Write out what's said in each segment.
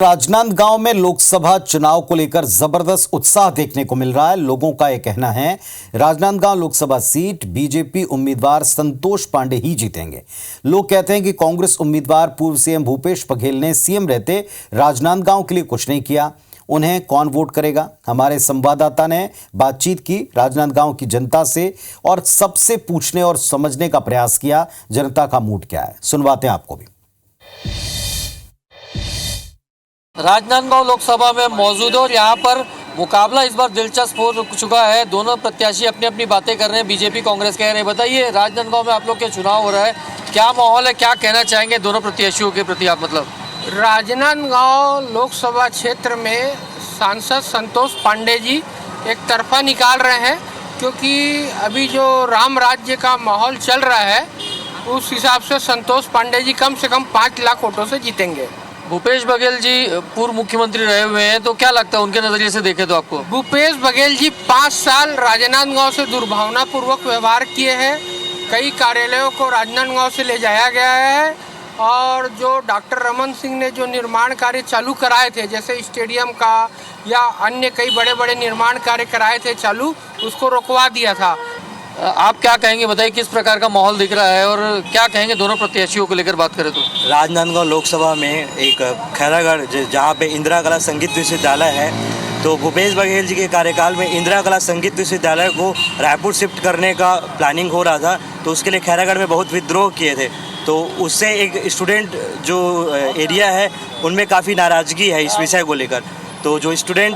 राजनांदगांव में लोकसभा चुनाव को लेकर जबरदस्त उत्साह देखने को मिल रहा है। लोगों का यह कहना है राजनांदगांव लोकसभा सीट बीजेपी उम्मीदवार संतोष पांडे ही जीतेंगे। लोग कहते हैं कि कांग्रेस उम्मीदवार पूर्व सीएम भूपेश बघेल ने सीएम रहते राजनांदगांव के लिए कुछ नहीं किया। उन्हें कौन वोट करेगा? हमारे संवाददाता ने बातचीत की राजनांदगांव की जनता से और सबसे पूछने और समझने का प्रयास किया जनता का मूड क्या है। सुनवाते हैं आपको भी। राजनांदगांव लोकसभा में मौजूद है और यहाँ पर मुकाबला इस बार दिलचस्प हो चुका है। दोनों प्रत्याशी अपनी अपनी बातें कर रहे हैं, बीजेपी कांग्रेस कह रहे हैं। बताइए, राजनांदगांव में आप लोग के चुनाव हो रहा है, क्या माहौल है, क्या कहना चाहेंगे दोनों प्रत्याशियों के प्रति आप? राजनांदगांव लोकसभा क्षेत्र में सांसद संतोष पांडे जी एक तरफा निकाल रहे हैं, क्योंकि अभी जो राम राज्य का माहौल चल रहा है उस हिसाब से संतोष पांडे जी कम से कम 5 लाख वोटों से जीतेंगे। भूपेश बघेल जी पूर्व मुख्यमंत्री रहे हुए हैं, तो क्या लगता है उनके नजरिए से देखें तो आपको? भूपेश बघेल जी 5 साल राजनांदगांव से दुर्भावनापूर्वक व्यवहार किए हैं। कई कार्यालयों को राजनांदगांव से ले जाया गया है और जो डॉक्टर रमन सिंह ने जो निर्माण कार्य चालू कराए थे, जैसे स्टेडियम का या अन्य कई बड़े बड़े निर्माण कार्य कराए थे चालू, उसको रोकवा दिया था। आप क्या कहेंगे, बताइए किस प्रकार का माहौल दिख रहा है और क्या कहेंगे दोनों प्रत्याशियों को लेकर बात करें तो? राजनांदगांव लोकसभा में एक खैरागढ़ जहाँ पे इंदिरा कला संगीत विश्वविद्यालय है, तो भूपेश बघेल जी के कार्यकाल में इंदिरा कला संगीत विश्वविद्यालय को रायपुर शिफ्ट करने का प्लानिंग हो रहा था, तो उसके लिए खैरागढ़ में बहुत विद्रोह किए थे। तो उससे एक स्टूडेंट जो एरिया है उनमें काफ़ी नाराज़गी है इस विषय को लेकर। तो जो स्टूडेंट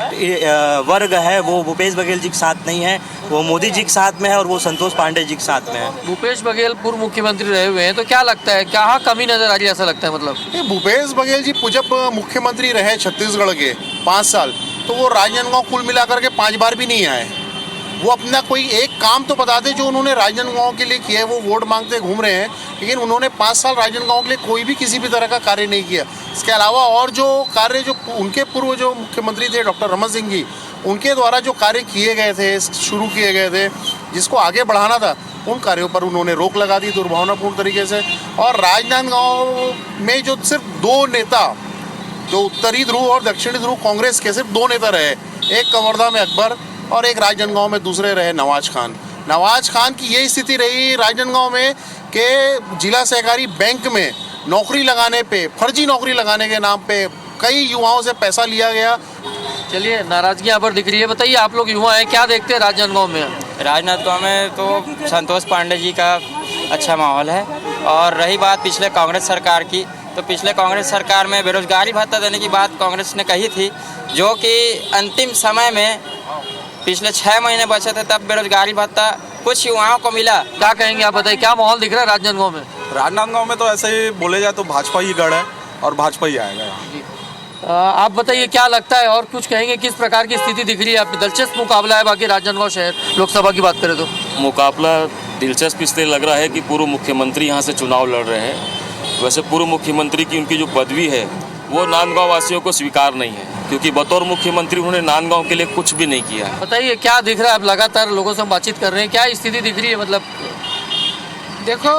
वर्ग है वो भूपेश बघेल जी के साथ नहीं है, वो मोदी जी के साथ में है और वो संतोष पांडे जी के साथ में है। भूपेश बघेल पूर्व मुख्यमंत्री रहे हुए हैं, तो क्या लगता है क्या कमी नजर आ रही है, ऐसा लगता है? मतलब भूपेश बघेल जी जब मुख्यमंत्री रहे छत्तीसगढ़ के 5 साल, तो वो राजनांदगांव कुल मिलाकर के 5 बार भी नहीं आए। वो अपना कोई एक काम तो बताते जो उन्होंने राजनांदगांव के लिए किया है। वो वोट मांगते घूम रहे हैं, लेकिन उन्होंने 5 साल राजनांदगांव के लिए कोई भी किसी भी तरह का कार्य नहीं किया। इसके अलावा और जो कार्य जो उनके पूर्व जो मुख्यमंत्री थे डॉक्टर रमन सिंह जी, उनके द्वारा जो कार्य किए गए थे, शुरू किए गए थे, जिसको आगे बढ़ाना था, उन कार्यों पर उन्होंने रोक लगा दी दुर्भावनापूर्ण तरीके से। और राजनांदगांव में जो सिर्फ 2 नेता, जो उत्तरी ध्रुव और दक्षिणी ध्रुव कांग्रेस के सिर्फ 2 नेता रहे, एक कवर्धा में अकबर और एक राजनांदगांव में दूसरे रहे नवाज खान। नवाज खान की यही स्थिति रही राजनांदगांव में कि जिला सहकारी बैंक में नौकरी लगाने पे, फर्जी नौकरी लगाने के नाम पे कई युवाओं से पैसा लिया गया। चलिए, नाराजगी यहाँ पर दिख रही है। बताइए, आप लोग युवा हैं, क्या देखते हैं राजनांदगांव में? राजनांदगांव में तो संतोष पांडे जी का अच्छा माहौल है। और रही बात पिछले कांग्रेस सरकार की, तो पिछले कांग्रेस सरकार में बेरोजगारी भत्ता देने की बात कांग्रेस ने कही थी, जो कि अंतिम समय में पिछले 6 महीने बचे थे, तब बेरोजगारी भत्ता कुछ युवाओं को मिला। क्या कहेंगे आप? बताइए, क्या माहौल दिख रहा है राजनांदगांव में? राजनांदगांव में तो ऐसे ही बोले जाए तो भाजपा ही गढ़ है और भाजपा ही आएगा यहाँ। आप बताइए, क्या लगता है और कुछ कहेंगे, किस प्रकार की स्थिति दिख रही है? आपकी दिलचस्प मुकाबला है। बाकी राजनांदगांव शहर लोकसभा की बात करें तो मुकाबला दिलचस्प इसलिए लग रहा है कि पूर्व मुख्यमंत्री यहाँ से चुनाव लड़ रहे हैं। वैसे पूर्व मुख्यमंत्री की उनकी जो पदवी है वो नांदगांव वासियों को स्वीकार नहीं है, क्योंकि बतौर मुख्यमंत्री उन्होंने नांदगांव के लिए कुछ भी नहीं किया है। बताइए, क्या दिख रहा है? आप लगातार लोगों से हम बातचीत कर रहे हैं, क्या स्थिति दिख रही है? मतलब देखो,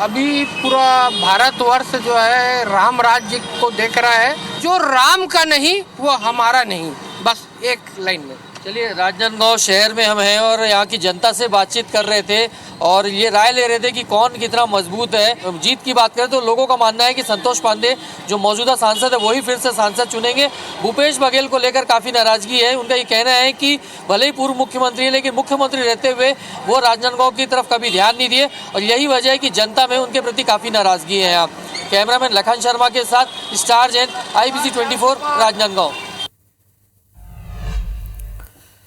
अभी पूरा भारतवर्ष जो है राम राज्य को देख रहा है। जो राम का नहीं वो हमारा नहीं, बस एक लाइन में। चलिए, राजनांदगांव शहर में हम हैं और यहाँ की जनता से बातचीत कर रहे थे और ये राय ले रहे थे कि कौन कितना मजबूत है। जीत की बात करें तो लोगों का मानना है कि संतोष पांडे जो मौजूदा सांसद है वही फिर से सांसद चुनेंगे। भूपेश बघेल को लेकर काफ़ी नाराजगी है। उनका ये कहना है कि भले ही पूर्व मुख्यमंत्री है, लेकिन मुख्यमंत्री रहते हुए वो राजनांदगांव की तरफ कभी ध्यान नहीं दिए और यही वजह है कि जनता में उनके प्रति काफ़ी नाराजगी है। यहाँ कैमरामैन लखन शर्मा के साथ स्टार जैन, IBC 24 राजनांदगांव।